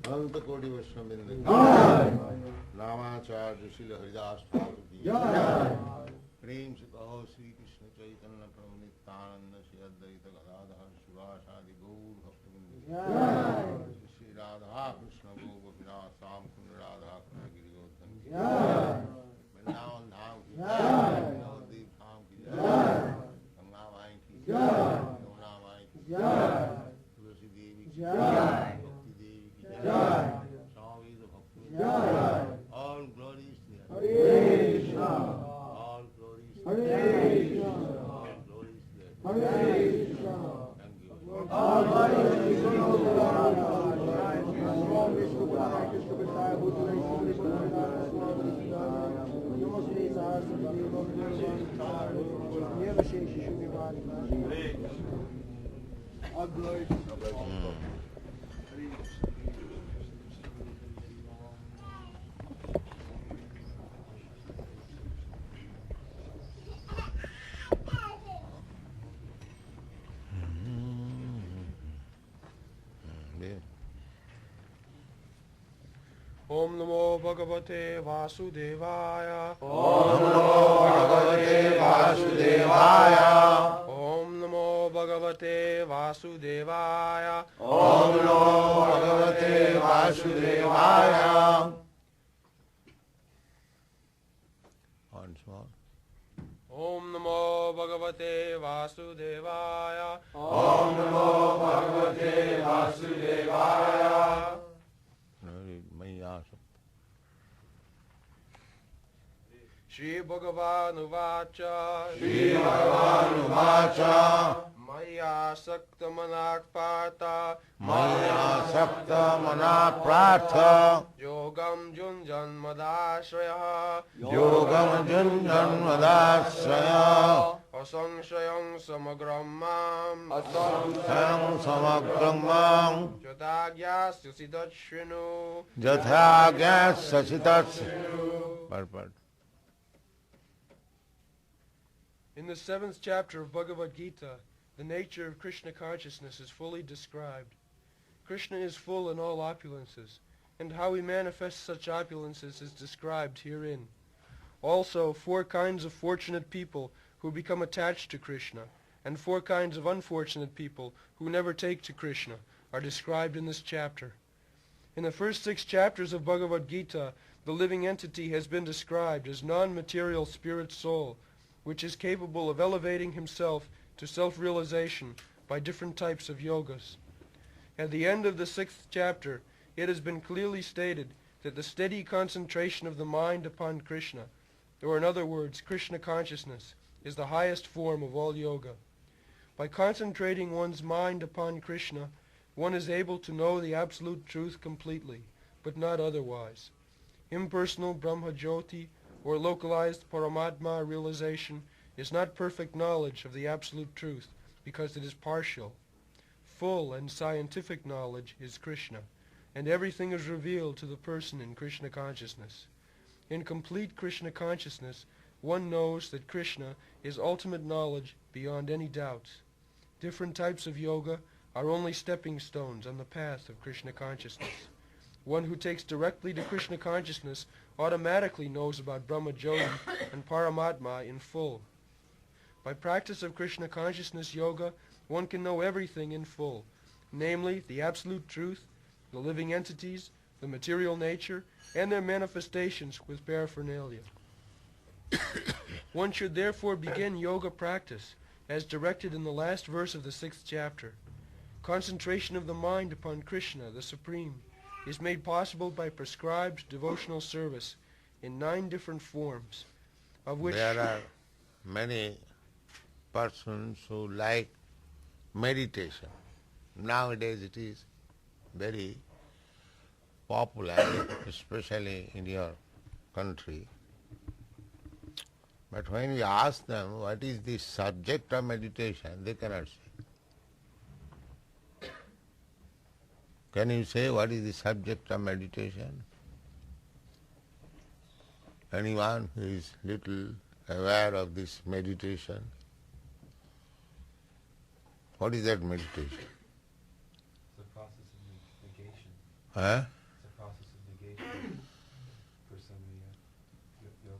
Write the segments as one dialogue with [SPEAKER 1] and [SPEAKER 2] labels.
[SPEAKER 1] Anta Koti Vaishnavindra Namacharya Srila Haridas Thakur ki Prem se kaho Sri Krishna Chaitanya Prabhu Nityananda Shri Advaita Gadadhar Shivasadi Gaur Bhaktivinoda Shri Radha Krishna Gopinath Sam Kunda Radha Krishna Giri Godhan ki Vrindavan Dham ki Navadvip Dham ki Ganga Mai ki Yamuna Mai ki Tulsi Devi ki Bhakti Devi ki Swami Bhakti all glories to Hare Krishna. All glories to Hare Krishna. All glories to Hare Krishna. Thank you. All glories to
[SPEAKER 2] Om Namo Bhagavate Vasudevaya.
[SPEAKER 3] Om Namo Bhagavate Vasudevaya.
[SPEAKER 2] Om Namo Bhagavate Vasudevaya.
[SPEAKER 3] Om Namo Bhagavate Vasudevaya.
[SPEAKER 1] Once more.
[SPEAKER 2] Om Namo Bhagavate Vasudevaya.
[SPEAKER 3] Om Namo Bhagavate Vasudevaya.
[SPEAKER 2] Shri Bhagavan Uvacha.
[SPEAKER 3] Shri Bhagavan Uvacha.
[SPEAKER 2] Maya Sakta Manak Partha.
[SPEAKER 3] Maya Sakta Manak Partha.
[SPEAKER 2] Yogam Junjan Madashraya.
[SPEAKER 3] Yogam Junjan Madashraya.
[SPEAKER 2] Asamshayam Samagram Mam.
[SPEAKER 3] Asamshayam Samagram Mam.
[SPEAKER 2] Jatagyas Yusidat Shrinu.
[SPEAKER 3] Jathagyas Sasitat Shrinu.
[SPEAKER 1] Purport.
[SPEAKER 2] In the 7th chapter of Bhagavad Gītā, the nature of Krishna consciousness is fully described. Krishna is full in all opulences, and how he manifests such opulences is described herein. Also, 4 kinds of fortunate people who become attached to Krishna, and 4 kinds of unfortunate people who never take to Krishna, are described in this chapter. In the first 6 chapters of Bhagavad Gītā, the living entity has been described as non-material spirit soul, which is capable of elevating himself to self-realization by different types of yogas. At the end of the 6th chapter, it has been clearly stated that the steady concentration of the mind upon Krishna, or in other words, Krishna consciousness, is the highest form of all yoga. By concentrating one's mind upon Krishna, one is able to know the absolute truth completely, but not otherwise. Impersonal Brahma Jyoti, or localized Paramatma realization, is not perfect knowledge of the absolute truth, because it is partial. Full and scientific knowledge is Krishna, and everything is revealed to the person in Krishna consciousness. In complete Krishna consciousness, one knows that Krishna is ultimate knowledge beyond any doubts. Different types of yoga are only stepping stones on the path of Krishna consciousness. One who takes directly to Krishna consciousness automatically knows about Brahma Jyoti and Paramatma in full. By practice of Krishna consciousness yoga, one can know everything in full, namely the absolute truth, the living entities, the material nature, and their manifestations with paraphernalia. One should therefore begin yoga practice, as directed in the last verse of the 6th chapter. Concentration of the mind upon Krishna, the Supreme, is made possible by prescribed devotional service in 9 different forms, of which
[SPEAKER 1] there are many persons who like meditation. Nowadays it is very popular, especially in your country. But when we ask them what is the subject of meditation, they cannot say. Can you say what is the subject of meditation? Anyone who is little
[SPEAKER 3] aware of this meditation? What is that meditation?
[SPEAKER 4] It's a process of negation.
[SPEAKER 3] Huh?
[SPEAKER 4] It's a process of negation for somebody yoga system.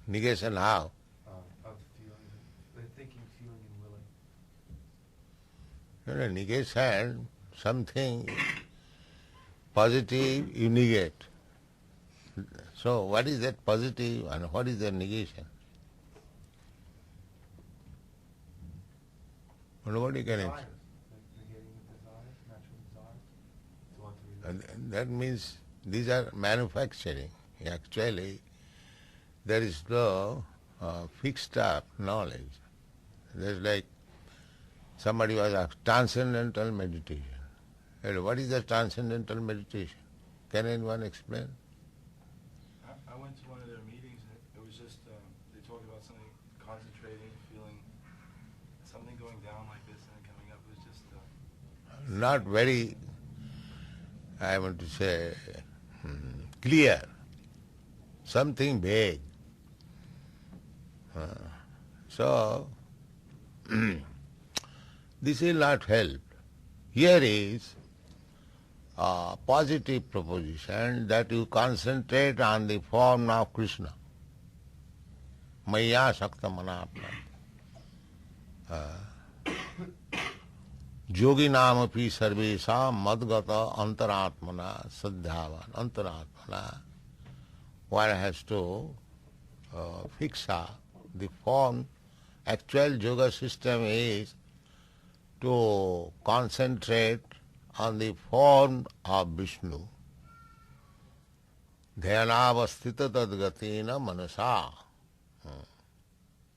[SPEAKER 3] Negation how?
[SPEAKER 4] Of feeling, thinking, feeling, and willing.
[SPEAKER 3] No, no, negation, something positive you negate. So what is that positive and what is the negation? Nobody can answer.
[SPEAKER 4] Negating the desires, natural desires. To want to relax.
[SPEAKER 3] And that means these are manufacturing. Actually, there is no fixed up knowledge. There's like somebody was asked, transcendental meditation. What is the transcendental meditation? Can anyone explain?
[SPEAKER 5] I went to one of their meetings and it was just, they talked about something, concentrating, feeling something going down like this and then coming up. It was just...
[SPEAKER 3] Not very, I want to say, clear. Something vague. So, this will not help. Here is a positive proposition that you concentrate on the form of Krishna. Maya Sakta Manapna. Yogi Namapi Sarvesa Madgata Antaratmana Sadhyavan. Antaratmana. One has to fix up the form. Actual yoga system is to concentrate on the form of Vishnu. Dhyanavastita tadgatina manasa.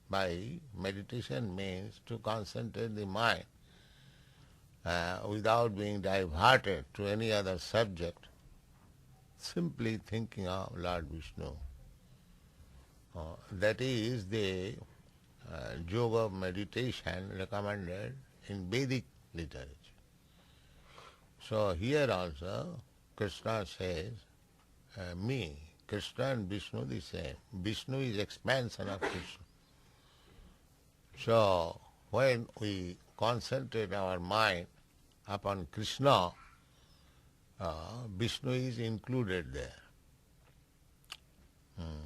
[SPEAKER 3] By meditation means to concentrate the mind without being diverted to any other subject, simply thinking of Lord Vishnu. That is the yoga meditation recommended in Vedic literature. So here also Krishna says, me, Krishna and Vishnu the same. Vishnu is expansion of Krishna. So when we concentrate our mind upon Krishna, Vishnu is included there.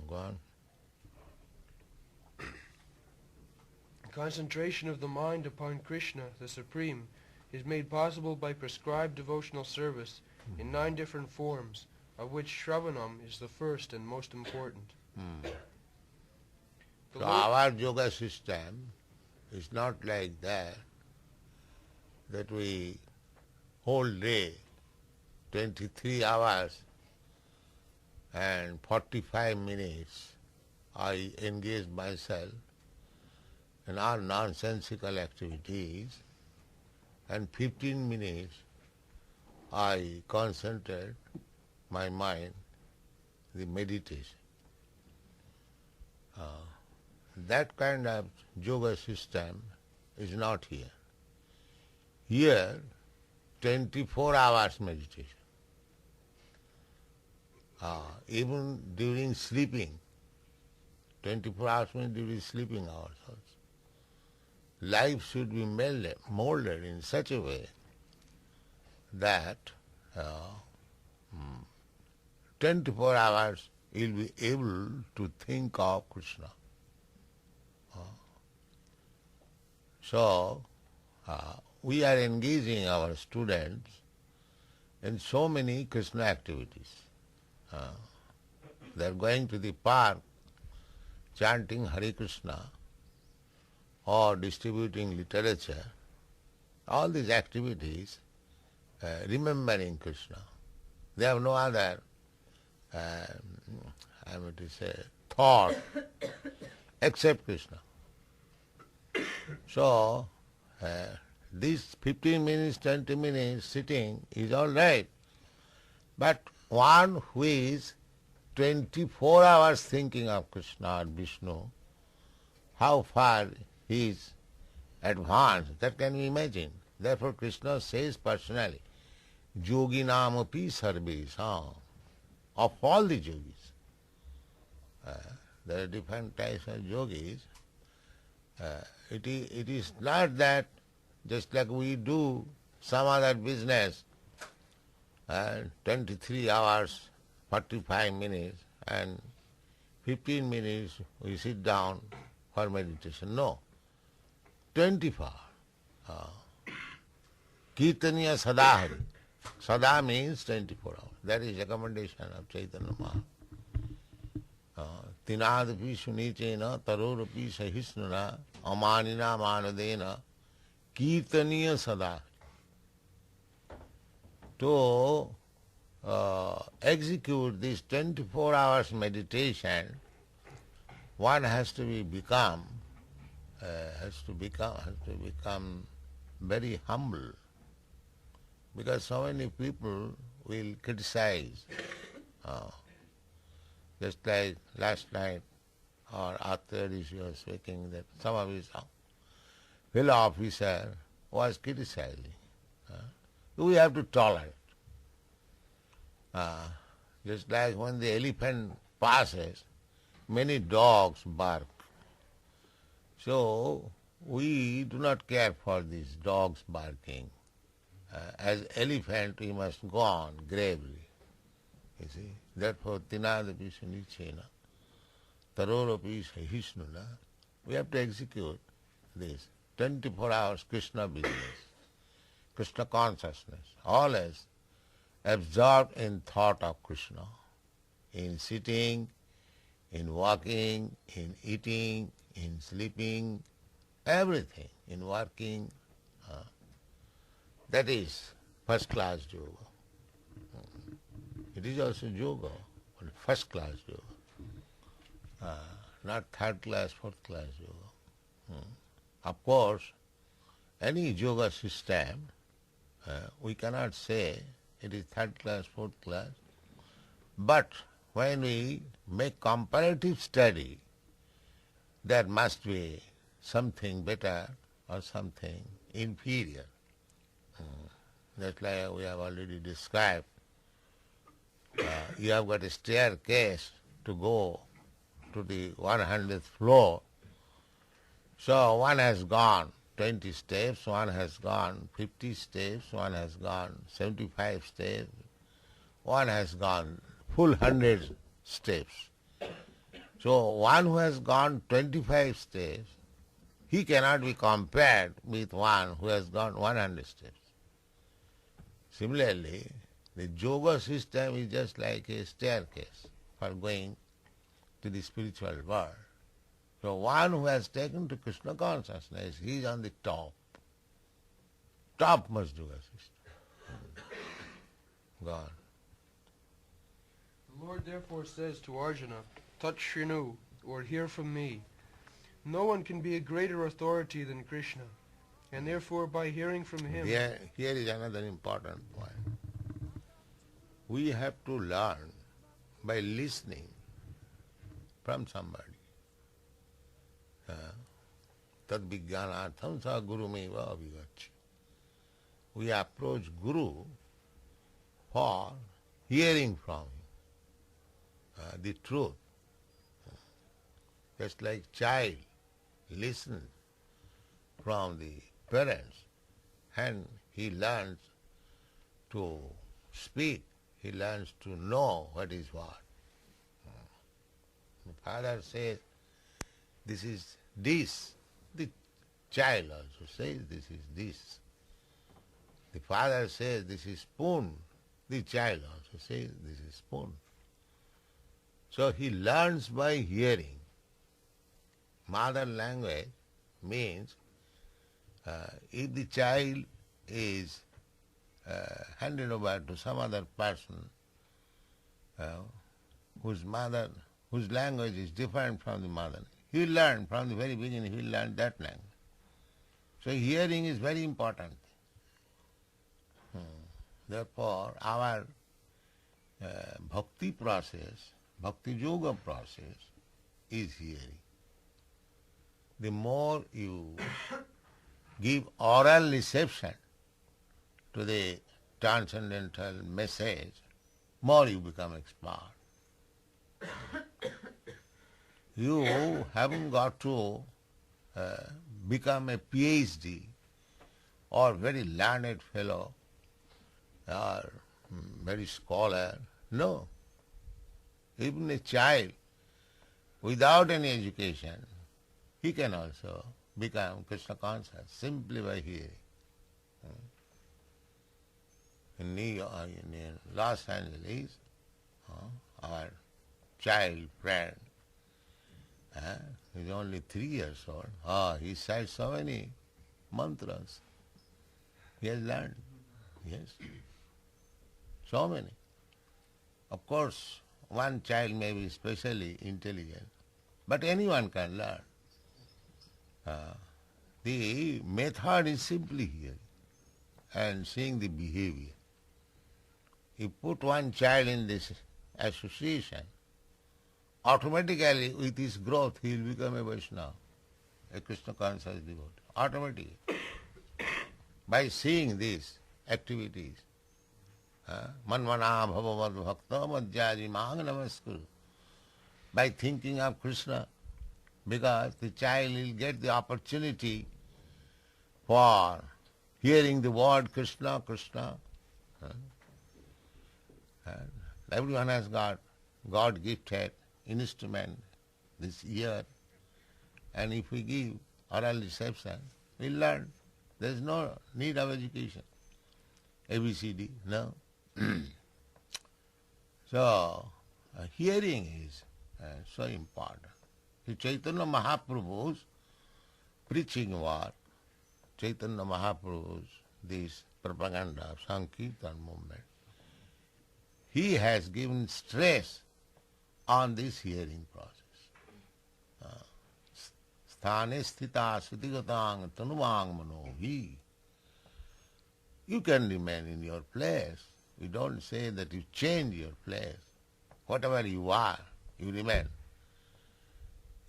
[SPEAKER 3] Go on.
[SPEAKER 2] Concentration of the mind upon Krishna, the Supreme, is made possible by prescribed devotional service in 9 different forms, of which Shravanam is the first and most important.
[SPEAKER 3] So our yoga system is not like that we whole day, 23 hours and 45 minutes, I engage myself in all nonsensical activities, and 15 minutes I concentrate my mind, the meditation. That kind of yoga system is not here. Here, 24 hours meditation. Even during sleeping, 24 hours means during sleeping hours also. Life should be molded in such a way that 24 hours you'll be able to think of Krishna. So, we are engaging our students in so many Krishna activities. They are going to the park chanting Hare Krishna or distributing literature. All these activities remembering Krishna. They have no other, I would say, thought except Krishna. So, this 15 minutes, 20 minutes sitting is all right. But one who is 24 hours thinking of Krishna or Vishnu, how far he is advanced, that can be imagined. Therefore Krishna says personally, Yogi Namapi Sarves, of all the yogis. there are different types of yogis. It is not that just like we do some other business, 23 hours, 45 minutes, and 15 minutes we sit down for meditation. No, 24 hours. Kirtaniya sadahari. Sada means 24 hours. That is recommendation of Chaitanya Mahaprabhu. Tinadapi sunichena tarorapi sahisnuna amanina manadena kirtaniya sadahari. To execute this 24 hours meditation, one has to become very humble, because so many people will criticize. Just like last night or after this you were speaking that some of his fellow officer was criticizing. We have to tolerate. Just like when the elephant passes, many dogs bark. So we do not care for these dogs barking. As elephant we must go on gravely. You see? Therefore, tinadapi sunichena, tarorapi sahisnuna, we have to execute this 24 hours Krishna business, Krishna consciousness, always absorbed in thought of Krishna, in sitting, in walking, in eating, in sleeping, everything, in working. That is first class yoga. It is also yoga, but first class yoga, not third class, fourth class yoga. Of course, any yoga system, we cannot say it is third class, fourth class, but when we make comparative study, there must be something better or something inferior. That's like we have already described. You have got a staircase to go to the 100th floor. So one has gone 20 steps, one has gone 50 steps, one has gone 75 steps, one has gone full 100 steps. So one who has gone 25 steps, he cannot be compared with one who has gone 100 steps. Similarly, the yoga system is just like a staircase for going to the spiritual world. So one who has taken to Krishna consciousness, he is on the top. Topmost yoga system. God.
[SPEAKER 2] The Lord therefore says to Arjuna, Tat Shrinu, or hear from me. No one can be a greater authority than Krishna, and therefore by hearing from him...
[SPEAKER 3] Here is another important point. We have to learn by listening from somebody. Tad vijnanatham sa gurumeva avigaccha. We approach Guru for hearing from him the truth. Just like child listens from the parents and he learns to speak, he learns to know what is what. The father says, this is this. The child also says, this is this. The father says, this is spoon. The child also says, this is spoon. So he learns by hearing. Mother language means if the child is handed over to some other person whose language is different from the mother, he will learn from the very beginning, he will learn that language. So hearing is very important. Therefore, our bhakti process, bhakti yoga process is hearing. The more you give oral reception to the transcendental message, more you become expert. You haven't got to become a PhD or very learned fellow or very scholar. No. Even a child without any education, he can also become Krishna conscious simply by hearing. In New York, in Los Angeles, our child friend, he's only 3 years old. He said so many mantras. He has learned. Yes. So many. Of course, one child may be especially intelligent, but anyone can learn. The method is simply hearing and seeing the behavior. You put one child in this association, automatically with his growth he will become a Vaishnava, a Krishna conscious devotee. Automatically. By seeing these activities. Manvana bhavavad bhakta madhyaji mang namaskuru. By thinking of Krishna, because the child will get the opportunity for hearing the word Krishna, Krishna. And everyone has got God-gifted instrument this year, and if we give oral reception, we'll learn. There is no need of education. ABCD, no. So, hearing is so important. The Chaitanya Mahaprabhu's preaching work, Chaitanya Mahaprabhu's this propaganda of Sankirtan movement, he has given stress on this hearing process. Sthane sthita sthitigatang tanuvang manohi. You can remain in your place. We don't say that you change your place. Whatever you are, you remain.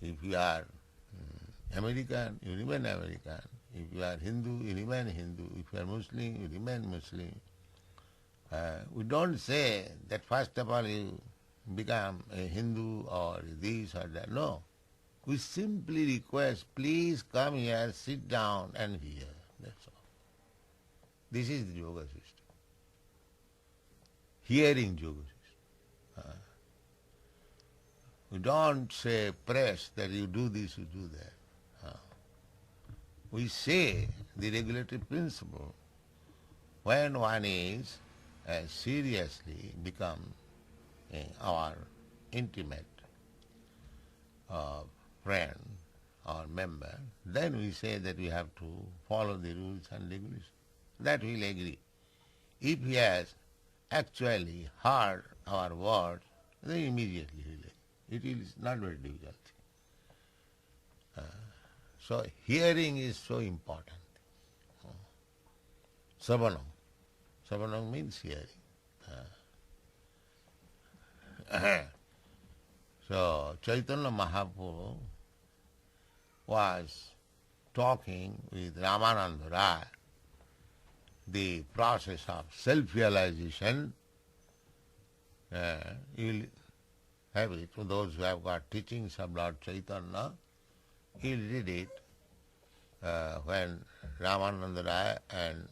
[SPEAKER 3] If you are American, you remain American. If you are Hindu, you remain Hindu. If you are Muslim, you remain Muslim. We don't say that first of all you become a Hindu or this or that. No. We simply request, please come here, sit down and hear. That's all. This is the yoga system. Hearing yoga system. We don't say, press that you do this, you do that. We say the regulatory principle when one is seriously become our intimate friend or member, then we say that we have to follow the rules and regulations. That we'll agree. If he has actually heard our words, then immediately he'll agree. It is not very difficult. So hearing is so important. Savanam. Savanam means hearing. So Chaitanya Mahaprabhu was talking with Ramananda Rai, the process of self-realization. You will have it for those who have got teachings of Lord Chaitanya. He'll read it when Ramananda Rai and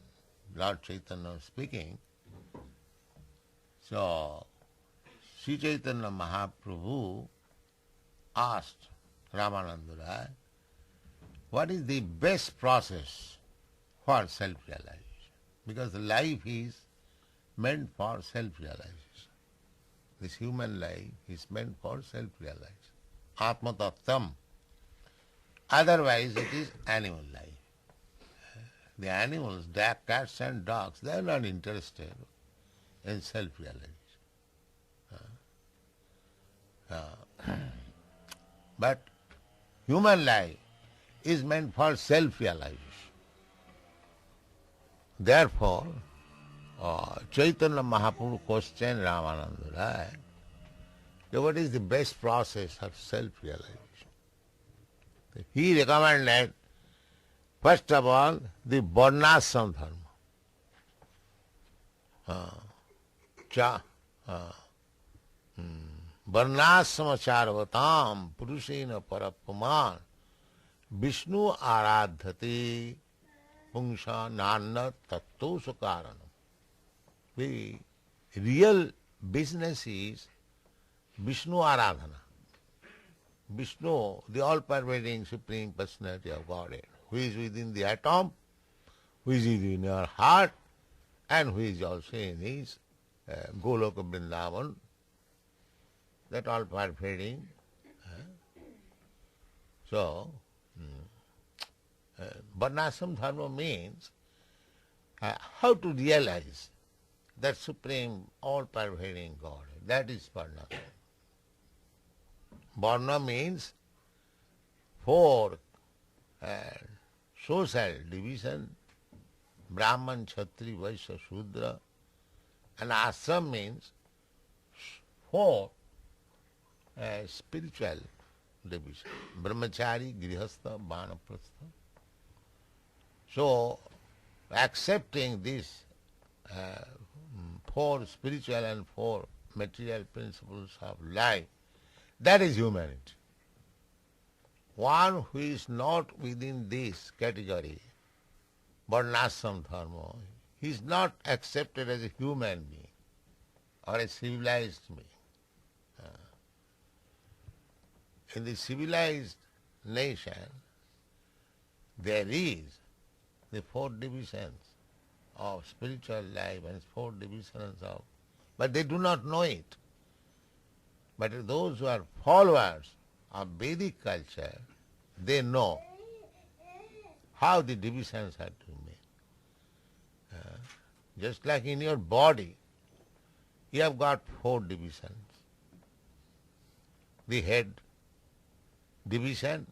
[SPEAKER 3] Lord Chaitanya are speaking. So, Sri Chaitanya Mahaprabhu asked Ramananda Rai, what is the best process for self-realization? Because life is meant for self-realization. This human life is meant for self-realization. Atma Tattvam. Otherwise it is animal life. The animals, cats and dogs, they are not interested in self-realization. But human life is meant for self-realization. Therefore, Chaitanya Mahaprabhu questioned Ramananda Rai, what is the best process of self-realization? He recommended, first of all, the varnashram dharma. varnasama charvatam purushena parapaman Vishnu aradhati pungsha nanna tattosu karanam. The real business is Vishnu aradhana. Vishnu, the all-pervading Supreme Personality of Godhead, who is within the atom, who is within your heart, and who is also in his Goloka Vrindavan, that all-pervading. So, Varnashram Dharma means how to realize that supreme all-pervading God. That is Varnashram. Varna means four social division, Brahman, Kshatri, Vaishya, Shudra, and ashram means four spiritual division, Brahmachari, Grihastha, Vanaprastha. So, accepting these four spiritual and four material principles of life, that is humanity. One who is not within this category, Varnashram Dharma, he is not accepted as a human being or a civilized being. In the civilized nation, there is the four divisions of spiritual life and four divisions of, but they do not know it. But those who are followers of Vedic culture, they know how the divisions are to be made. Just like in your body, you have got four divisions. The head division,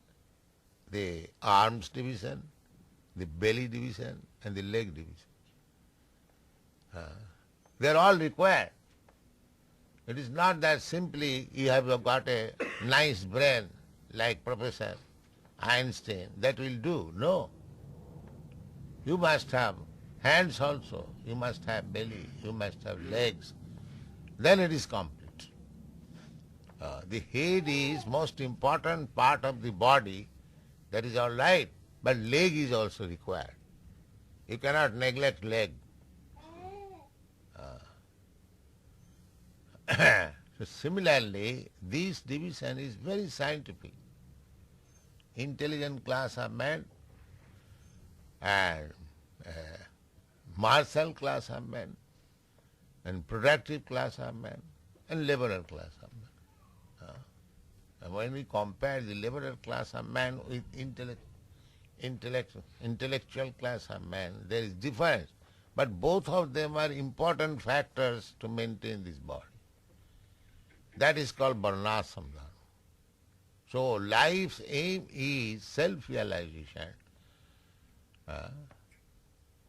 [SPEAKER 3] the arms division, the belly division, and the leg division. They are all required. It is not that simply you have got a nice brain like Professor Einstein, that will do. No. You must have hands also, you must have belly, you must have legs. Then it is complete. The head is most important part of the body, that is all right, but leg is also required. You cannot neglect leg. So similarly, this division is very scientific. Intelligent class of men and martial class of men and productive class of men and liberal class of men. And when we compare the liberal class of men with intellectual class of men, there is difference. But both of them are important factors to maintain this body. That is called Varnashram Dharma. So life's aim is self-realization.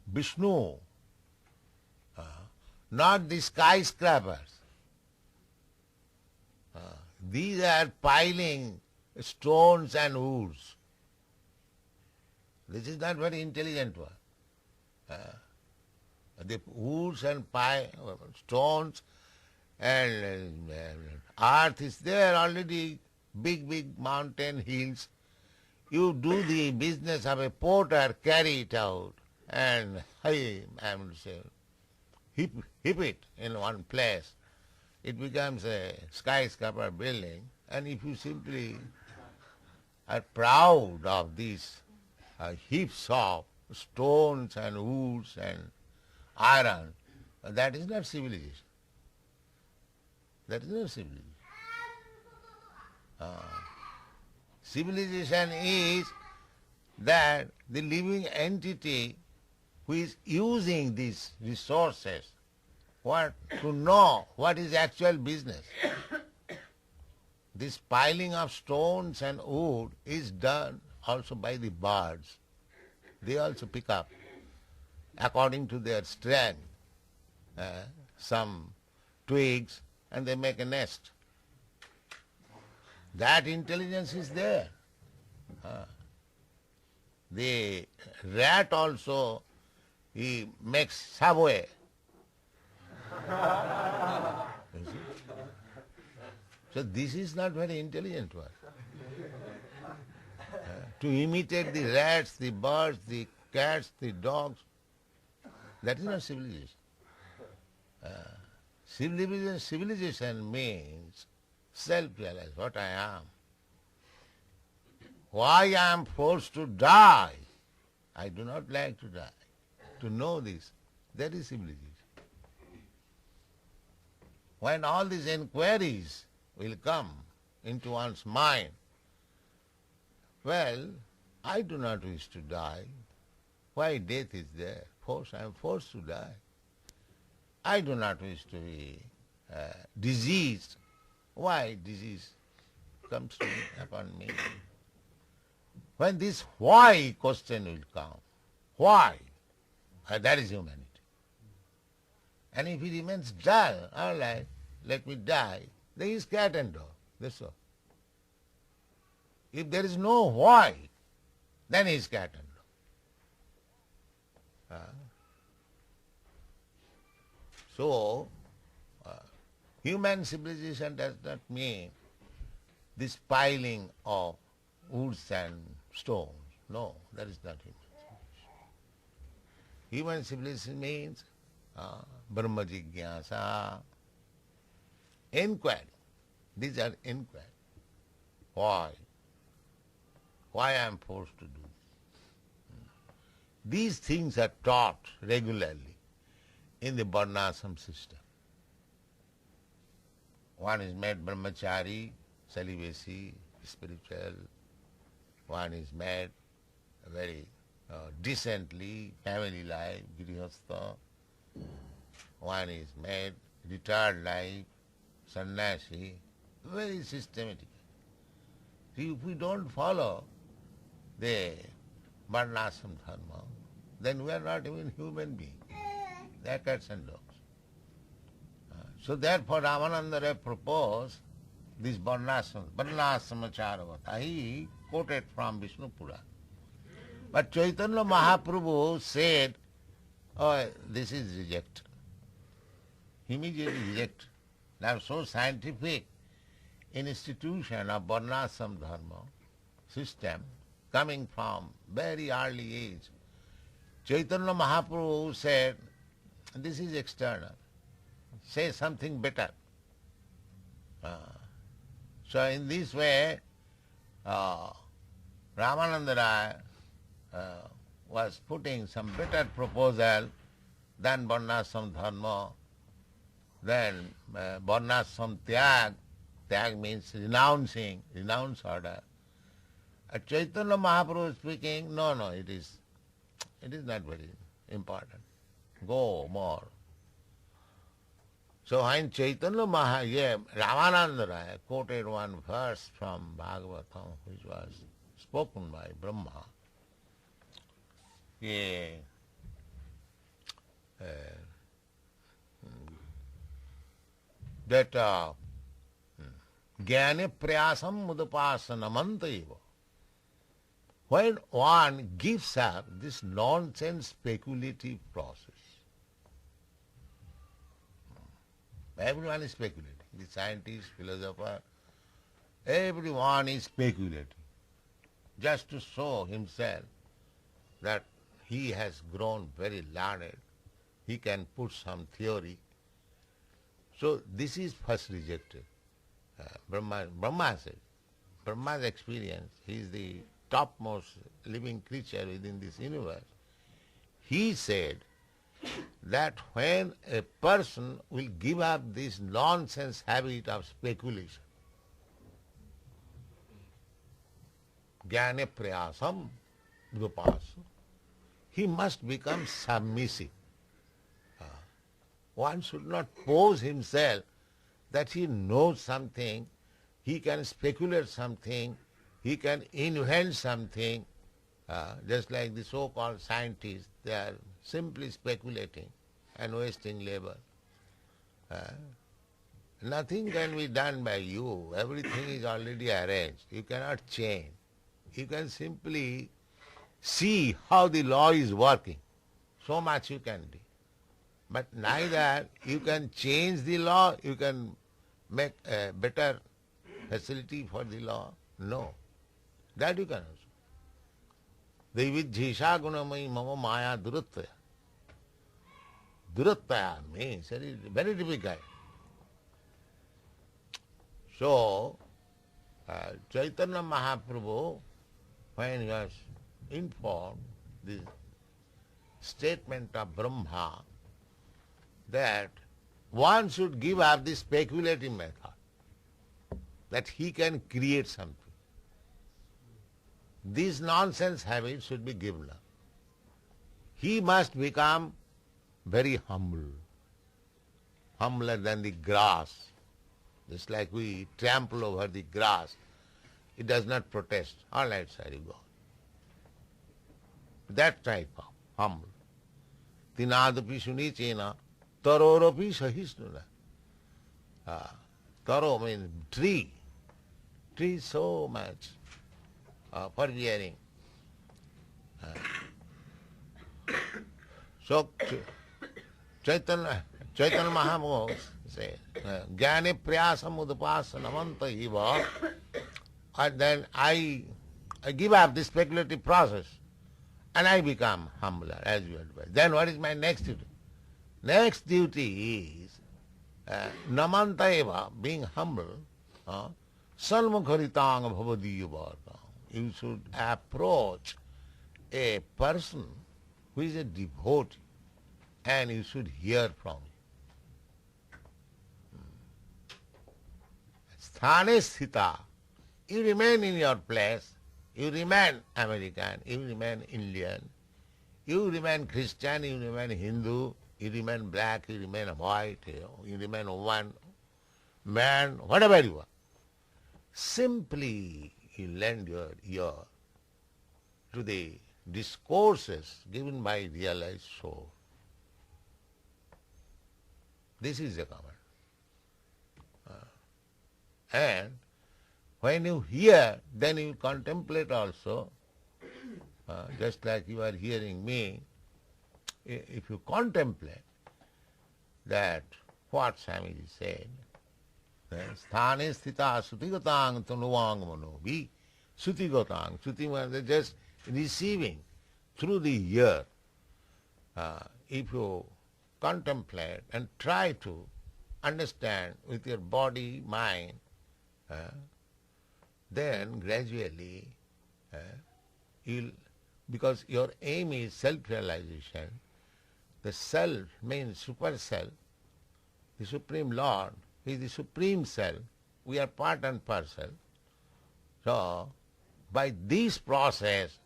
[SPEAKER 3] Vishnu, not the skyscrapers. These are piling stones and woods. This is not very intelligent one. The woods and stones and earth is there already, big mountain hills. You do the business of a porter, carry it out, and heap it in one place. It becomes a skyscraper building, and if you simply are proud of these heaps of stones and woods and iron, that is not civilization. That is not civilization. Civilization is that the living entity who is using these resources to know what is actual business. This piling of stones and wood is done also by the birds. They also pick up, according to their strength, some twigs, and they make a nest. That intelligence is there. The rat also, he makes subway. So this is not very intelligent one. To imitate the rats, the birds, the cats, the dogs, that is not civilization. Civilization means self-realize what I am. Why I am forced to die? I do not like to die. To know this, that is civilization. When all these inquiries will come into one's mind, well, I do not wish to die. Why death is there? I am forced to die. I do not wish to be diseased. Why disease comes upon me? When this why question will come, why? That is humanity. And if he remains dull, all right, let me die, then he is cat and dog. That's all. If there is no why, then he is cat and dog. So, human civilization does not mean this piling of woods and stones. No, that is not human civilization. Human civilization means Brahma Jigyasa, inquiry. These are inquiry. Why? Why I am forced to do this? These things are taught regularly in the Varnashram system. One is made brahmachari, celibacy, spiritual. One is made very decently, family life, grihastha. One is made retired life, sannyasi, very systematic. If we don't follow the Varnashram dharma, then we are not even human beings. They are cats and dogs. So therefore Ramananda Rai proposed this Varnashram Charavata. He quoted from Vishnu Purana. But Chaitanya Mahaprabhu said, oh, this is rejected. Immediately rejected. Now so scientific institution of Varnashram dharma system coming from very early age. Chaitanya Mahaprabhu said, this is external. Say something better. So in this way, Ramananda Rai was putting some better proposal than Varnashram dharma, then Varnashram tyag. Tyag means renouncing, renounce order. Chaitanya Mahaprabhu speaking, no, it is not very important. Go more. So when Chaitanya Ramananda Rai quoted one verse from Bhagavatam, which was spoken by Brahma, that jnane prayasam mudapasanamanta eva. When one gives up this nonsense speculative process, everyone is speculating. The scientist, philosopher, everyone is speculating. Just to show himself that he has grown very learned, he can put some theory. So this is first rejected. Brahma said, Brahma's experience, he is the topmost living creature within this universe. He said that when a person will give up this nonsense habit of speculation, jnane prayasam udapasa, he must become submissive. One should not pose himself that he knows something, he can speculate something, he can invent something, just like the so-called scientists, they are simply speculating and wasting labor. Nothing can be done by you. Everything is already arranged. You cannot change. You can simply see how the law is working. So much you can do. But neither you can change the law, you can make a better facility for the law? No. That you cannot. Devidhisha gunamai mama maya duruttaya. Duruttaya means very, very difficult. So, Chaitanya Mahaprabhu, when he was informed the statement of Brahma that one should give up the speculative method, that he can create something. This nonsense habit should be given up. He must become very humble, humbler than the grass. Just like we trample over the grass, it does not protest. All right, sir, you go. That type of humble. Tinadapi sunichena taroropi sahisnuna. Taro means tree. Tree is so much forbearing. So Chaitanya Mahaprabhu says, Jnane priyasam udapasa namanta iva, and then I give up the speculative process and I become humbler as you advise. Then what is my next duty? Next duty is namanta eva, being humble, salmukharitang bhavadiya. You should approach a person who is a devotee and you should hear from him. Sthane sthita, you remain in your place, you remain American, you remain Indian, you remain Christian, you remain Hindu, you remain black, you remain white, you remain woman, man, whatever you are. Simply you lend your ear to the discourses given by realized soul. This is the command. And when you hear, then you contemplate also, just like you are hearing me. If you contemplate that what Swamiji said, sthane sthita sutigatang tanuvang manovi, sutigatang, suti means just receiving through the ear. If you contemplate and try to understand with your body, mind, then gradually you'll, because your aim is self-realization, the self means super self, the Supreme Lord is the Supreme Self, we are part and parcel. So, by this process,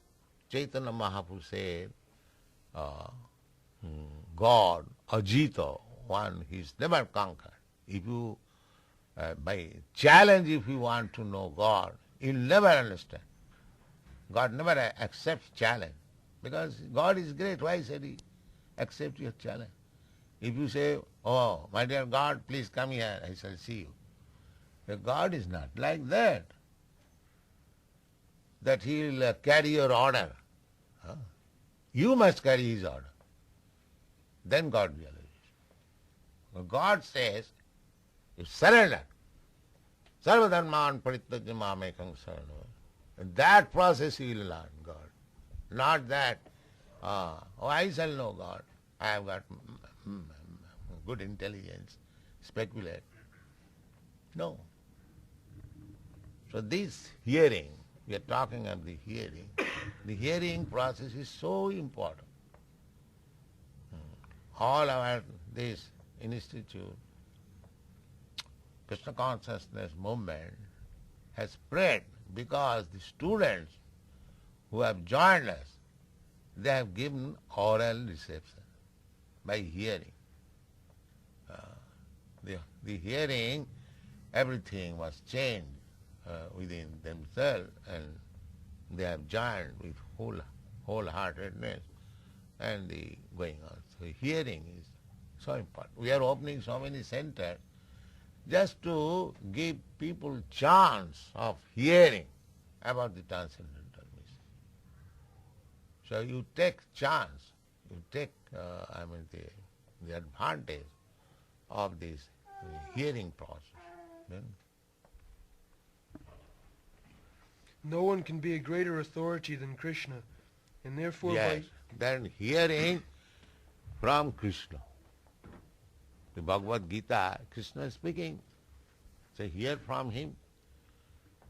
[SPEAKER 3] Chaitanya Mahaprabhu said, God, Ajita, one he is never conquered. If you, by challenge, if you want to know God, you'll never understand. God never accepts challenge, because God is great. Why should he accept your challenge? If you say, oh, my dear God, please come here, I shall see you. The God is not like that he will carry your order. You must carry his order. Then God realizes. God says, you surrender. Sarvadharman parittajya mamekam saranam. In that process you will learn God. Not that, oh, I shall know God. I have got good intelligence. Speculate. No. So this hearing, we are talking of the hearing process is so important. All our this institute, Krishna consciousness movement has spread because the students who have joined us, they have given oral reception by hearing. The hearing, everything was changed within themselves, and they have joined with wholeheartedness and the going on. So hearing is so important. We are opening so many centers just to give people chance of hearing about the transcendental mystery. So you take chance, you take the advantage of this hearing process. Then
[SPEAKER 2] No one can be a greater authority than Krishna, and therefore
[SPEAKER 3] Yes, then hearing from Krishna. The Bhagavad Gita, Krishna is speaking. So hear from him.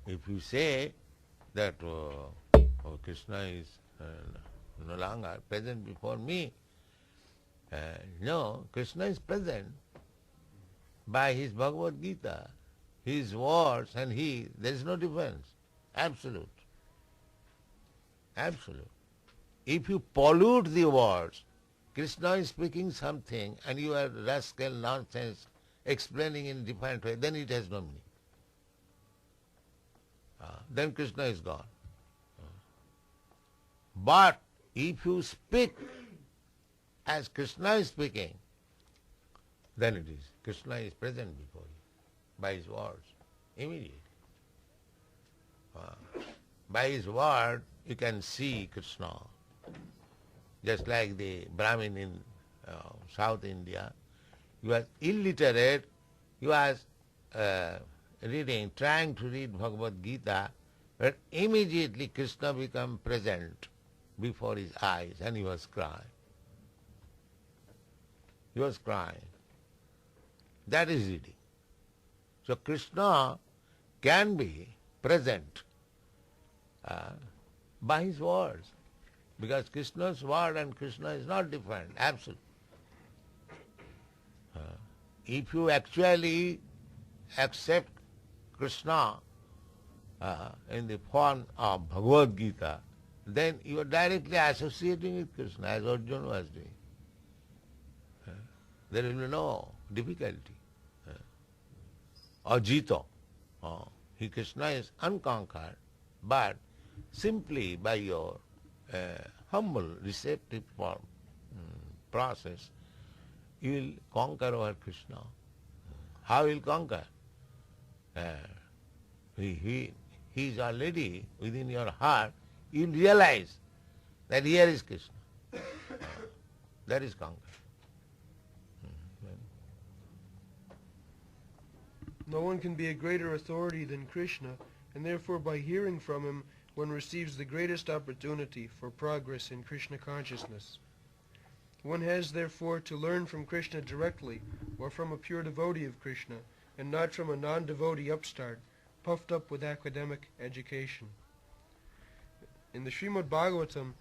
[SPEAKER 3] If you say that Krishna is no longer present before me, no, Krishna is present by his Bhagavad Gita, his words and he, there is no difference. Absolute. Absolute. If you pollute the words, Krishna is speaking something and you are rascal nonsense explaining in different way, then it has no meaning. Then Krishna is gone. But if you speak as Krishna is speaking, then it is. Krishna is present before you by his words, immediately. By his word you can see Krishna. Just like the Brahmin in South India, he was illiterate, he was trying to read Bhagavad Gita, but immediately Krishna became present before his eyes and he was crying. He was crying. That is reading. So Krishna can be present by his words, because Krishna's word and Krishna is not different, absolute. If you actually accept Krishna in the form of Bhagavad Gita, then you are directly associating with Krishna, as Arjuna was doing. There will be no difficulty. Ajita. Krishna is unconquered, but simply by your humble, receptive process, you will conquer over Krishna. How will conquer? He is already within your heart. You will realize that here is Krishna. That is conquer.
[SPEAKER 2] no one can be a greater authority than Krishna, and therefore by hearing from him one receives the greatest opportunity for progress in Krishna consciousness. One has therefore to learn from Krishna directly, or from a pure devotee of Krishna, and not from a non-devotee upstart, puffed up with academic education. In the Srimad Bhagavatam,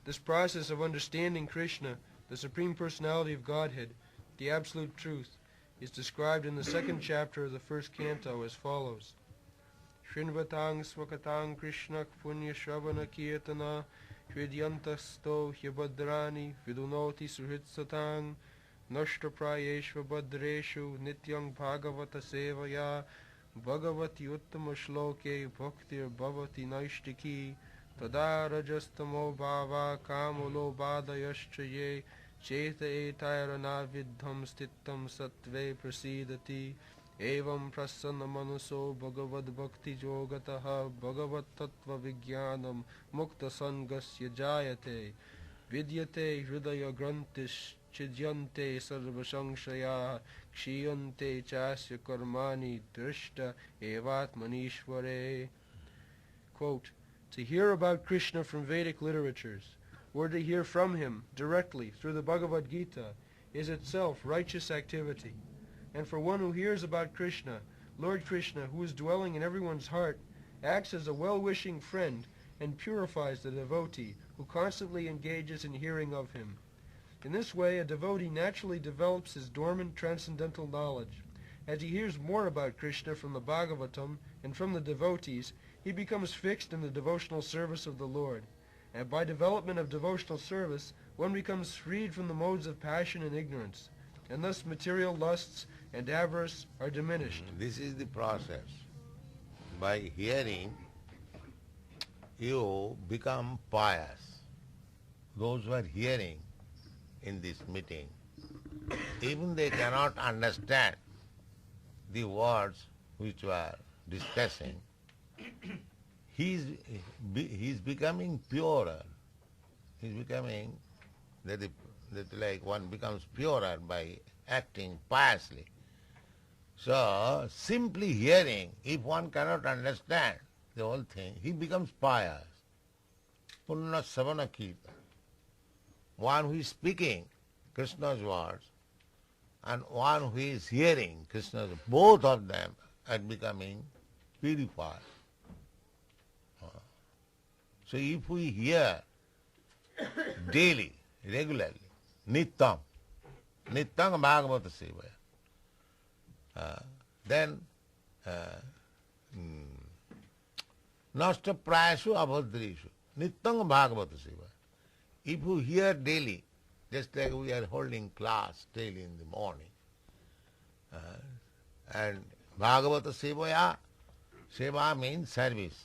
[SPEAKER 2] this process of understanding Krishna, the Supreme Personality of Godhead, the Absolute Truth, is described in the second chapter of the first canto as follows. Shrinvatang swakatang Krishnak punya shravana kirtana hridyantasto hyabhadrani vidunoti suhitsatang nashtaprayeshva badreshu nityang bhagavata sevaya bhagavati uttama shloke bhaktir bhavati naishtiki tada rajastamo bhava kamulo badayascha ye cheta etairana vidham stittam sattve prasidati evam prasanna manuso bhagavad bhakti yogataha bhagavat tattva vijnanam mukta sangasya jayate vidyate hridaya grantish chidyante sarva samshaya kshiyante chasya karmani drishta evatmanishvare. Quote, to hear about Krishna from Vedic literatures, or to hear from him directly through the Bhagavad Gita, is itself righteous activity. And for one who hears about Krishna, Lord Krishna, who is dwelling in everyone's heart, acts as a well-wishing friend and purifies the devotee who constantly engages in hearing of him. In this way, a devotee naturally develops his dormant transcendental knowledge. As he hears more about Krishna from the Bhagavatam and from the devotees, he becomes fixed in the devotional service of the Lord. And by development of devotional service, one becomes freed from the modes of passion and ignorance, and thus material lusts and avarice are diminished.
[SPEAKER 3] This is the process. By hearing, you become pious. Those who are hearing in this meeting, even they cannot understand the words which we are discussing, he is becoming purer. He is becoming, that like one becomes purer by acting piously. So, simply hearing, if one cannot understand, the whole thing, he becomes pious. Punna savana kirta. One who is speaking Krishna's words and one who is hearing Krishna's, both of them are becoming purified. So if we hear daily, regularly, Nityam Bhagavata Sevaya, then Nasta Prayasu Abhadreshu, Nityam Bhagavata Sevaya. If you hear daily, just like we are holding class daily in the morning, and Bhagavata Sevaya, Seva means service,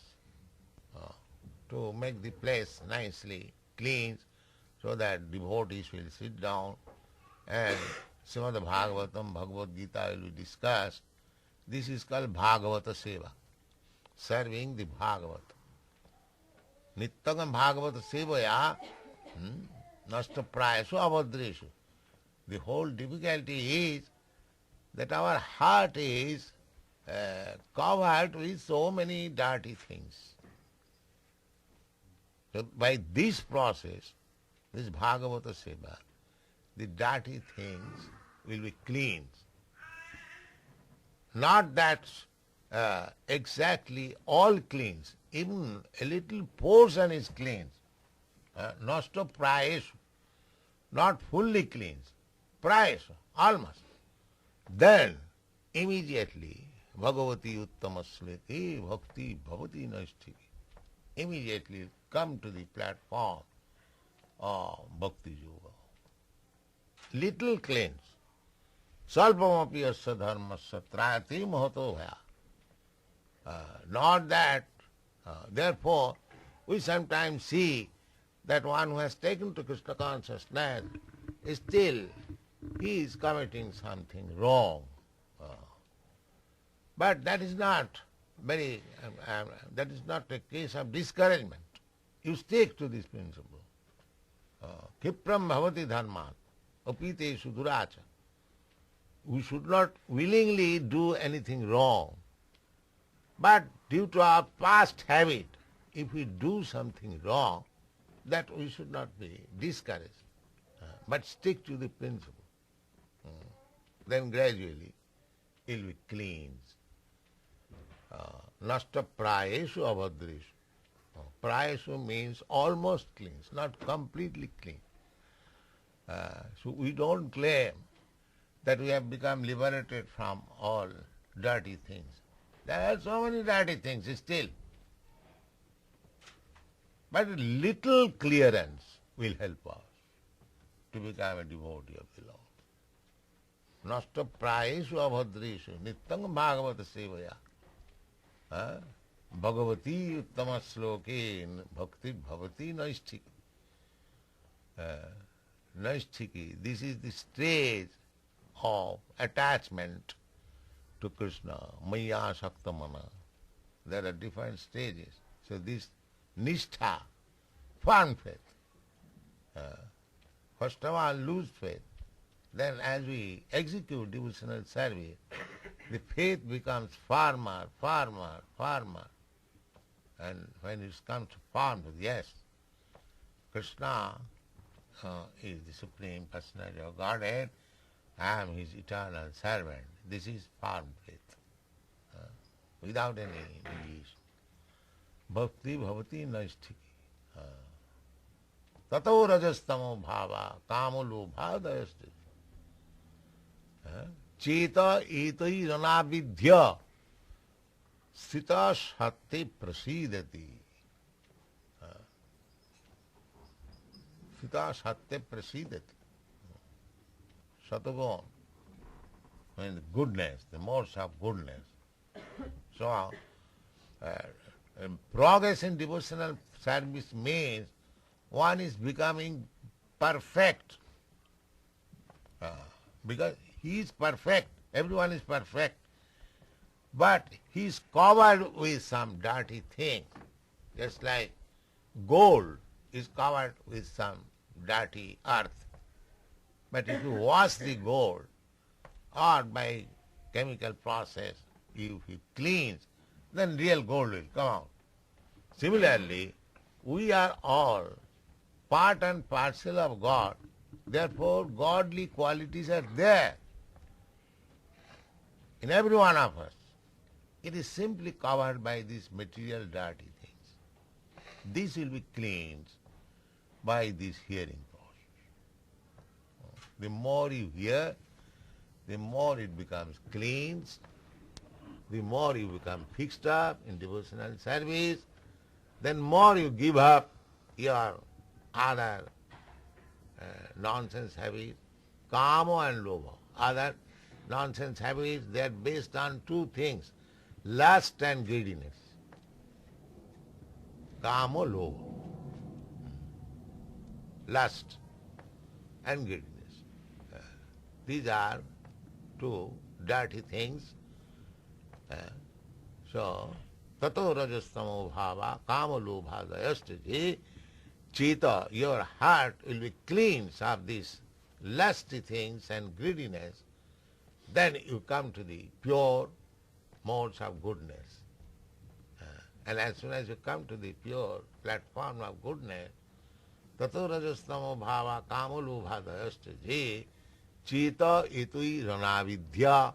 [SPEAKER 3] to make the place nicely clean so that devotees will sit down and Srimad Bhagavatam, Bhagavad Gita will be discussed. This is called Bhagavata Seva, serving the Bhagavata. Nityam Bhagavata Sevaya, Nasta Prayasu Abhadreshu. The whole difficulty is that our heart is covered with so many dirty things. So by this process, this Bhagavata Seva, the dirty things will be cleansed. Not that exactly all cleansed, even a little portion is cleansed. Nasta prayesu, not fully cleansed, prayesu, almost. Then immediately Bhagavati Uttamasleki Bhakti Bhavati Naistiki. Immediately come to the platform of Bhakti Yoga. Little cleanse. Salpamapi asya dharmasya trayati mahato bhaya. Not that, therefore, we sometimes see that one who has taken to Krishna consciousness is still, he is committing something wrong. But that is not that is not a case of discouragement. You stick to this principle. Kipram bhavati dharmat, apite suduracha. We should not willingly do anything wrong. But due to our past habit, if we do something wrong, that we should not be discouraged, but stick to the principle. Then gradually it will be cleansed. Nasta prayesu abhadreshu. Prayesu means almost clean, not completely clean. So we don't claim that we have become liberated from all dirty things. There are so many dirty things still. But a little clearance will help us to become a devotee of the Lord. Nasta prayesu abhadreshu nityam bhagavata sevaya. Bhagavati uttama sloke bhakti bhavati naisthiki. Naisthiki, this is the stage of attachment to Krishna, maya shaktamana. There are different stages. So this nishtha, firm faith. First of all, loose faith. Then as we execute devotional service, the faith becomes firmer, firmer, firmer. And when it comes to firm, yes, Krishna is the Supreme Personality of Godhead, I am His eternal servant. This is firm faith, without any negation. Bhakti bhavati naisthiki. Tato rajastamo bhava kamo lobha dayasti. Cheta etai ranavidya sita sati prasidati. Sita sati prasidati. Satagon means goodness, the modes of goodness. So, progress in devotional service means one is becoming perfect. Because he is perfect, everyone is perfect, but he is covered with some dirty thing, just like gold is covered with some dirty earth. But if you wash the gold, or by chemical process, if you cleanse, then real gold will come out. Similarly, we are all part and parcel of God. Therefore, godly qualities are there in every one of us. It is simply covered by these material dirty things. This will be cleansed by this hearing process. The more you hear, the more it becomes cleansed, the more you become fixed up in devotional service, then more you give up your other nonsense habits, kama and lobha. Other nonsense habits, they are based on two things, lust and greediness. Kama, lobha. Lust and greediness. These are two dirty things. So, tato rajastamo bhava kama lobha dayastaji. Chita, your heart will be cleansed of these lusty things and greediness. Then you come to the pure modes of goodness. And as soon as you come to the pure platform of goodness, tato rajastamo bhava kama lobha dayastaji. Chita itui ranavidya.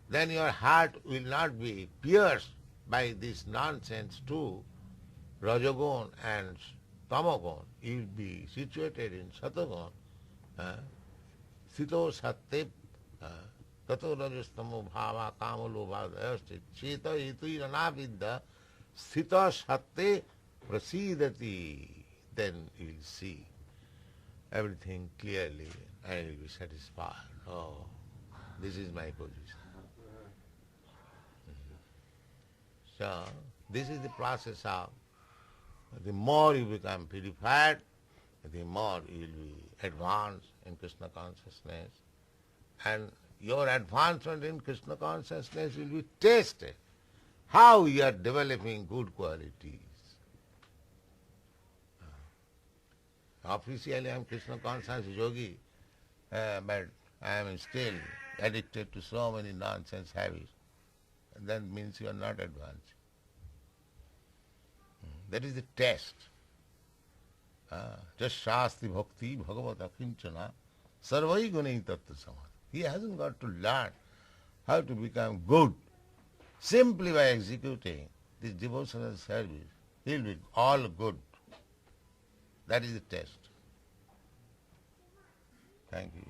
[SPEAKER 3] Then your heart will not be pierced by this nonsense too, rajagun and tamagun. You will be situated in satagun. Sito satte tato rajastamo bhava kama lobha dayaste cheta itui ranavidya sita satte prasidati. Then you will see everything clearly and you will be satisfied. Oh, this is my position. So, this is the process of, the more you become purified, the more you will be advanced in Krishna consciousness. And your advancement in Krishna consciousness will be tested. How you are developing good qualities. Officially I am Krishna conscious yogi, but I am still addicted to so many nonsense habits. That means you are not advanced. That is the test. Just shasti bhakti bhagavata kinchana sarvai gunai tattva samadhi. He hasn't got to learn how to become good. Simply by executing this devotional service, he will be all good. That is the test. Thank you.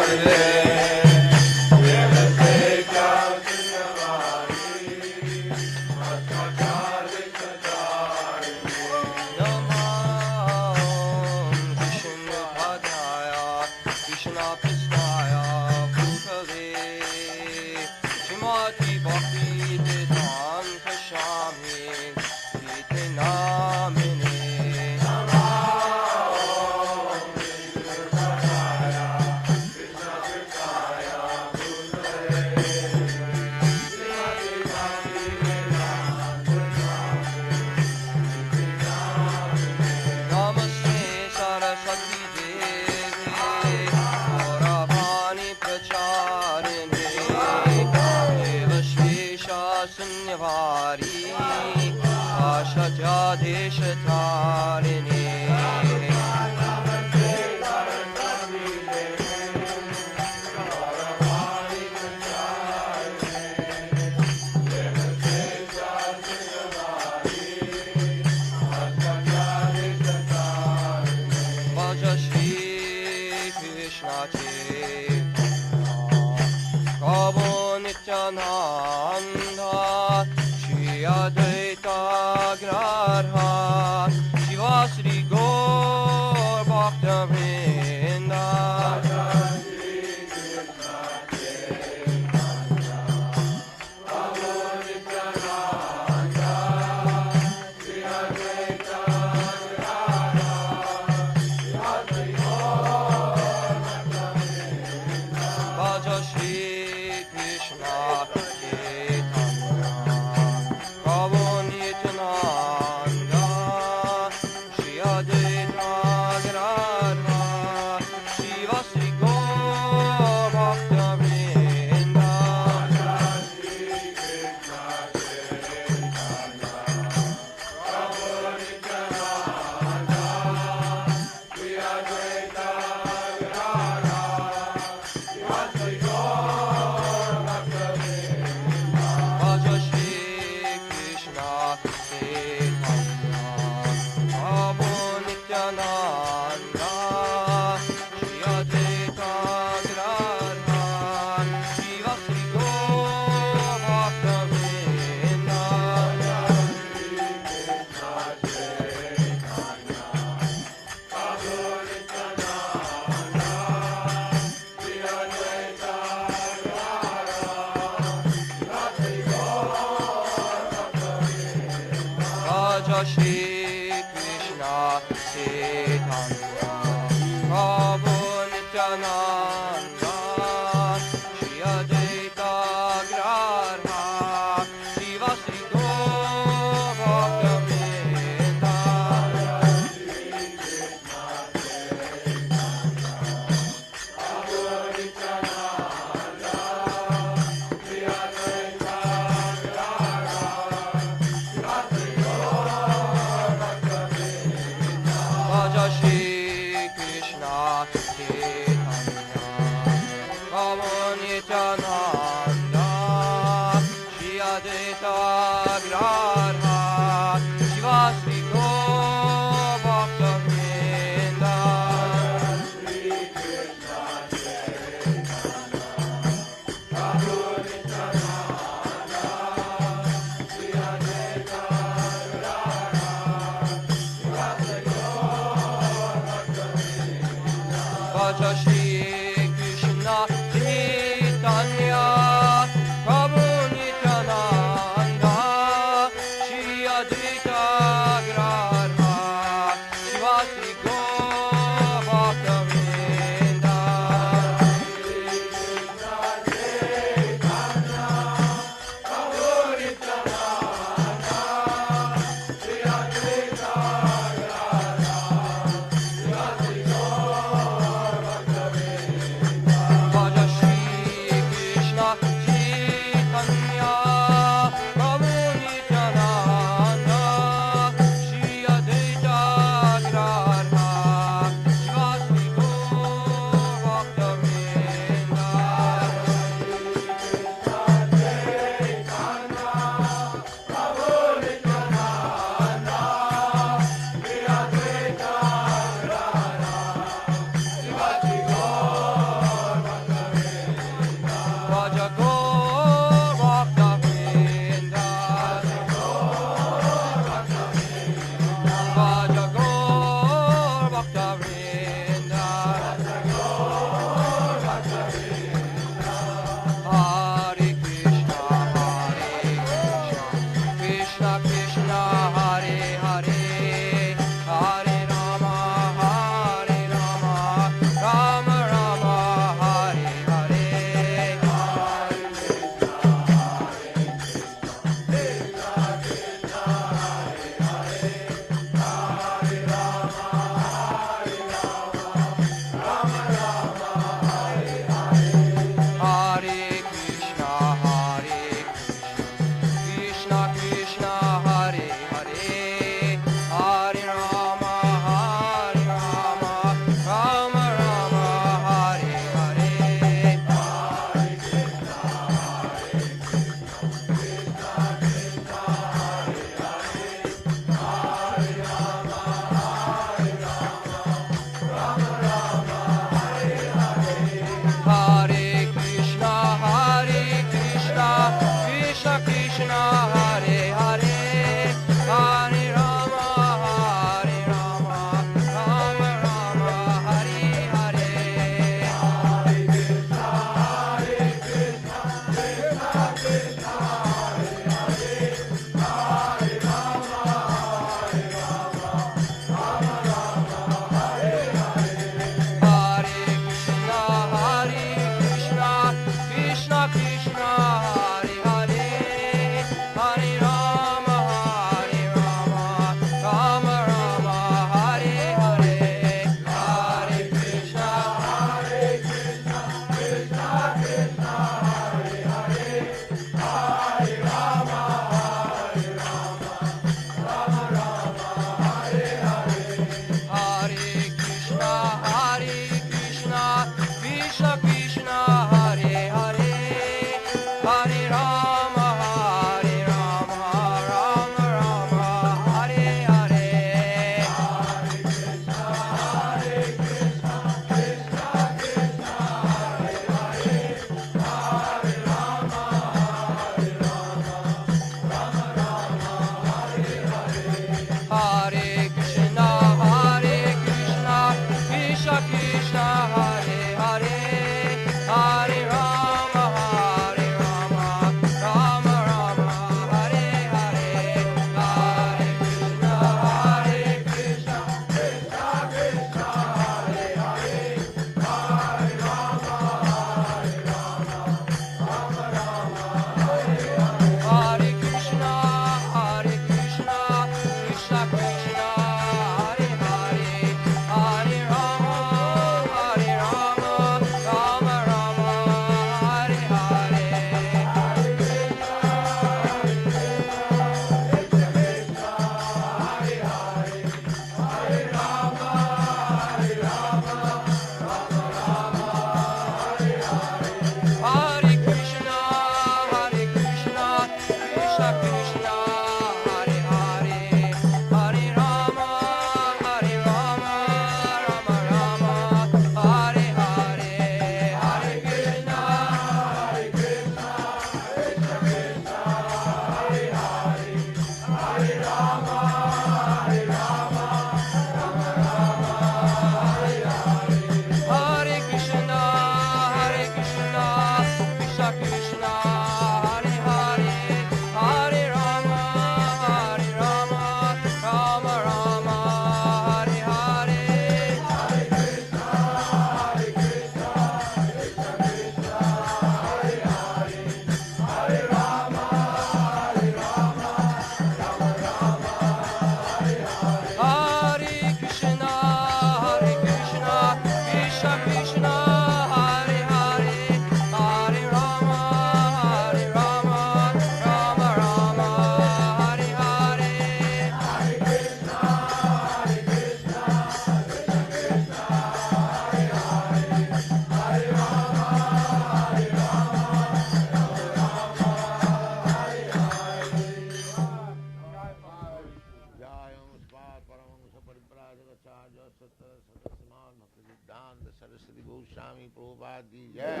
[SPEAKER 3] Saraswati Goswami Prabhupada ki jai,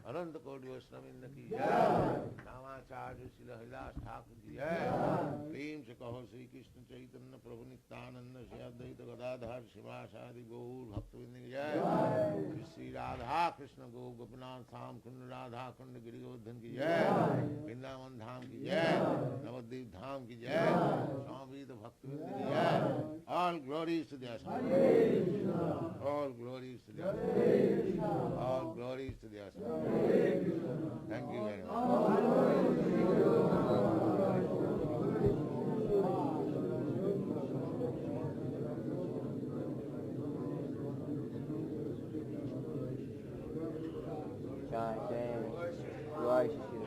[SPEAKER 3] Ananta Koti Vaishnavrinda ki jai, Namacharya Srila Haridas Thakur ki jai, Prem se kaho Sri Krishna Chaitanya Prabhu Nityananda Shri Advaita Gadadhar Srivasadi Gaur Bhaktivinoda ki jai, Shri Radha Krishna Go Gopinath Tham Kund Radha Kund Giri Godhan ki jai, Vrindavan Dham ki jai, Navadvip Dham ki jai, Swamavita Bhaktivinoda ki jai. All glories to the Asana. All glories to the Asana. All glories to the Asana. Thank you very much.
[SPEAKER 6] Jai Jai, Jai Shri